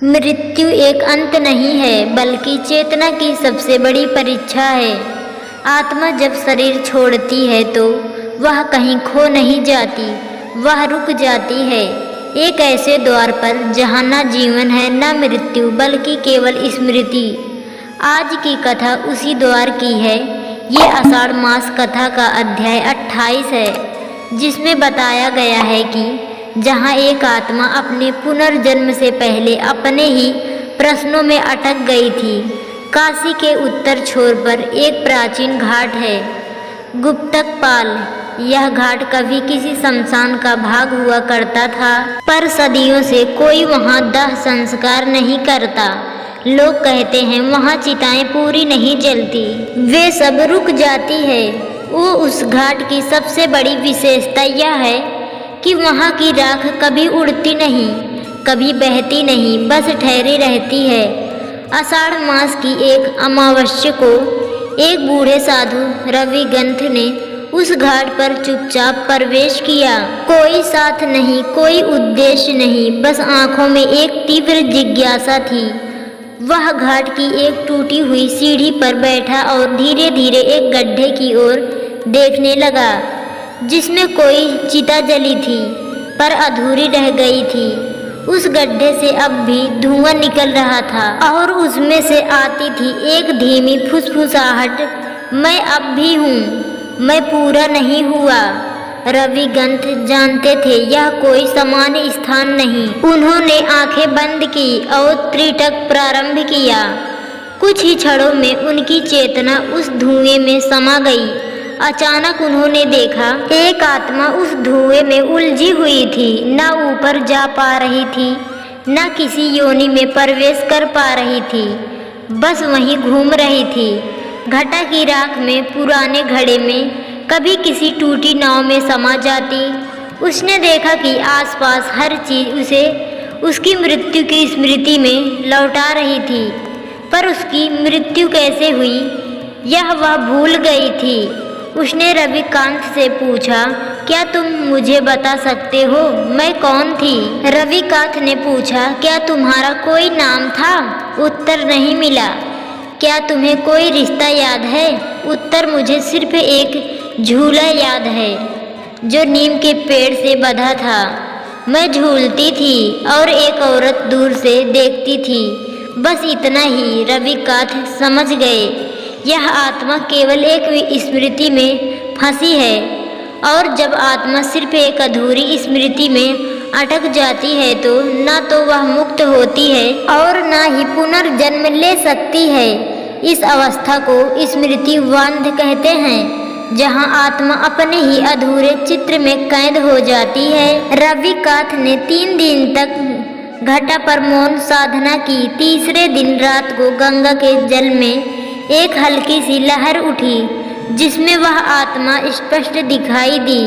मृत्यु एक अंत नहीं है बल्कि चेतना की सबसे बड़ी परीक्षा है। आत्मा जब शरीर छोड़ती है तो वह कहीं खो नहीं जाती, वह रुक जाती है एक ऐसे द्वार पर जहाँ न जीवन है न मृत्यु बल्कि केवल स्मृति। आज की कथा उसी द्वार की है। ये आषाढ़ मास कथा का अध्याय 28 है, जिसमें बताया गया है कि जहाँ एक आत्मा अपने पुनर्जन्म से पहले अपने ही प्रश्नों में अटक गई थी। काशी के उत्तर छोर पर एक प्राचीन घाट है, गुप्तक पाल। यह घाट कभी किसी शमशान का भाग हुआ करता था, पर सदियों से कोई वहाँ दाह संस्कार नहीं करता। लोग कहते हैं वहाँ चिताएं पूरी नहीं जलती, वे सब रुक जाती है। वो उस घाट की सबसे बड़ी विशेषता यह है कि वहाँ की राख कभी उड़ती नहीं, कभी बहती नहीं, बस ठहरी रहती है। आषाढ़ मास की एक अमावस्या को एक बूढ़े साधु रविगंथ ने उस घाट पर चुपचाप प्रवेश किया। कोई साथ नहीं, कोई उद्देश्य नहीं, बस आंखों में एक तीव्र जिज्ञासा थी। वह घाट की एक टूटी हुई सीढ़ी पर बैठा और धीरे धीरे एक गड्ढे की ओर देखने लगा, जिसमें कोई चिता जली थी पर अधूरी रह गई थी। उस गड्ढे से अब भी धुआं निकल रहा था और उसमें से आती थी एक धीमी फुसफुसाहट, मैं अब भी हूँ, मैं पूरा नहीं हुआ। रविगंथ जानते थे यह कोई सामान्य स्थान नहीं। उन्होंने आंखें बंद की और त्रिटक प्रारंभ किया। कुछ ही क्षणों में उनकी चेतना उस धुएं में समा गई। अचानक उन्होंने देखा एक आत्मा उस धुएं में उलझी हुई थी, न ऊपर जा पा रही थी, न किसी योनि में प्रवेश कर पा रही थी, बस वहीं घूम रही थी। घटा की राख में, पुराने घड़े में, कभी किसी टूटी नाव में समा जाती। उसने देखा कि आसपास हर चीज उसे उसकी मृत्यु की स्मृति में लौटा रही थी, पर उसकी मृत्यु कैसे हुई यह वह भूल गई थी। उसने रविकांत से पूछा, क्या तुम मुझे बता सकते हो मैं कौन थी? रविकांत ने पूछा, क्या तुम्हारा कोई नाम था? उत्तर नहीं मिला। क्या तुम्हें कोई रिश्ता याद है? उत्तर मुझे सिर्फ एक झूला याद है जो नीम के पेड़ से बंधा था। मैं झूलती थी और एक औरत दूर से देखती थी, बस इतना ही। रविकांत समझ गए यह आत्मा केवल एक स्मृति में फंसी है, और जब आत्मा सिर्फ एक अधूरी स्मृति में अटक जाती है तो न तो वह मुक्त होती है और न ही पुनर्जन्म ले सकती है। इस अवस्था को स्मृतिवांध कहते हैं, जहां आत्मा अपने ही अधूरे चित्र में कैद हो जाती है। रविकांत ने 3 दिन तक घटा पर मौन साधना की। तीसरे दिन रात को गंगा के जल में एक हल्की सी लहर उठी, जिसमें वह आत्मा स्पष्ट दिखाई दी।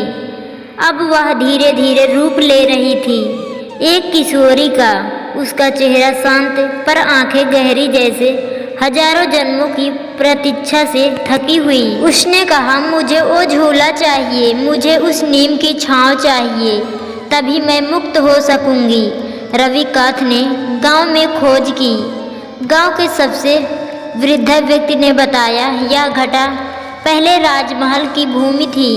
अब वह धीरे धीरे रूप ले रही थी, एक किशोरी का। उसका चेहरा शांत, पर आंखें गहरी, जैसे हजारों जन्मों की प्रतीक्षा से थकी हुई। उसने कहा, मुझे वो झूला चाहिए, मुझे उस नीम की छांव चाहिए, तभी मैं मुक्त हो सकूंगी। रविकांत ने गांव में खोज की। गांव के सबसे वृद्ध व्यक्ति ने बताया, यह घटा पहले राजमहल की भूमि थी।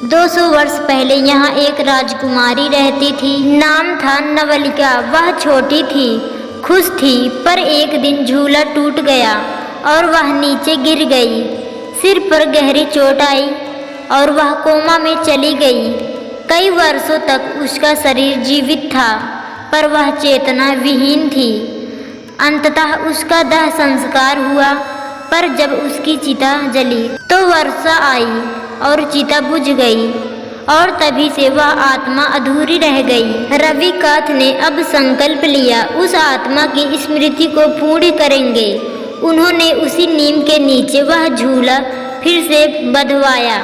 200 वर्ष पहले यहाँ एक राजकुमारी रहती थी, नाम था नवलिका। वह छोटी थी, खुश थी, पर एक दिन झूला टूट गया और वह नीचे गिर गई। सिर पर गहरी चोट आई और वह कोमा में चली गई। कई वर्षों तक उसका शरीर जीवित था, पर वह चेतना विहीन थी। अंततः उसका दाह संस्कार हुआ, पर जब उसकी चिता जली तो वर्षा आई और चिता बुझ गई, और तभी से वह आत्मा अधूरी रह गई। रविकांत ने अब संकल्प लिया, उस आत्मा की स्मृति को पूर्ण करेंगे। उन्होंने उसी नीम के नीचे वह झूला फिर से बंधवाया।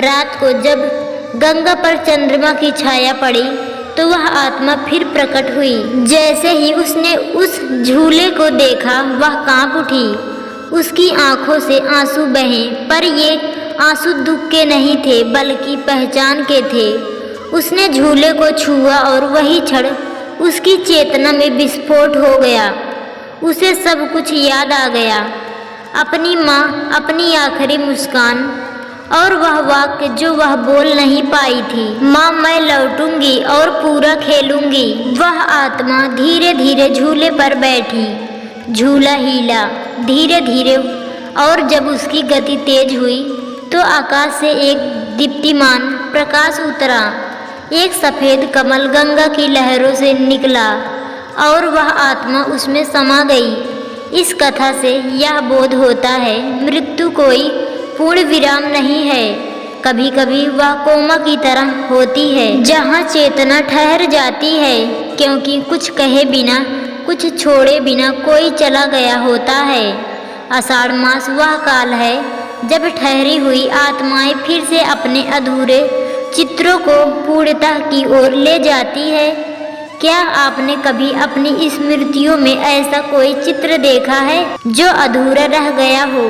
रात को जब गंगा पर चंद्रमा की छाया पड़ी तो वह आत्मा फिर प्रकट हुई। जैसे ही उसने उस झूले को देखा, वह कांप उठी। उसकी आंखों से आंसू बहे, पर ये आंसू दुख के नहीं थे बल्कि पहचान के थे। उसने झूले को छुआ और वही क्षण उसकी चेतना में विस्फोट हो गया। उसे सब कुछ याद आ गया, अपनी माँ, अपनी आखिरी मुस्कान और वह वाक्य जो वह बोल नहीं पाई थी, माँ मैं लौटूंगी और पूरा खेलूंगी। वह आत्मा धीरे धीरे झूले पर बैठी, झूला हिला धीरे धीरे और जब उसकी गति तेज हुई तो आकाश से एक दीप्तिमान प्रकाश उतरा। एक सफ़ेद कमल गंगा की लहरों से निकला और वह आत्मा उसमें समा गई। इस कथा से यह बोध होता है, मृत्यु कोई पूर्ण विराम नहीं है। कभी कभी वह कोमा की तरह होती है, जहाँ चेतना ठहर जाती है, क्योंकि कुछ कहे बिना, कुछ छोड़े बिना कोई चला गया होता है। आषाढ़ मास वह काल है जब ठहरी हुई आत्माएं फिर से अपने अधूरे चित्रों को पूर्णता की ओर ले जाती है। क्या आपने कभी अपनी स्मृतियों में ऐसा कोई चित्र देखा है जो अधूरा रह गया हो?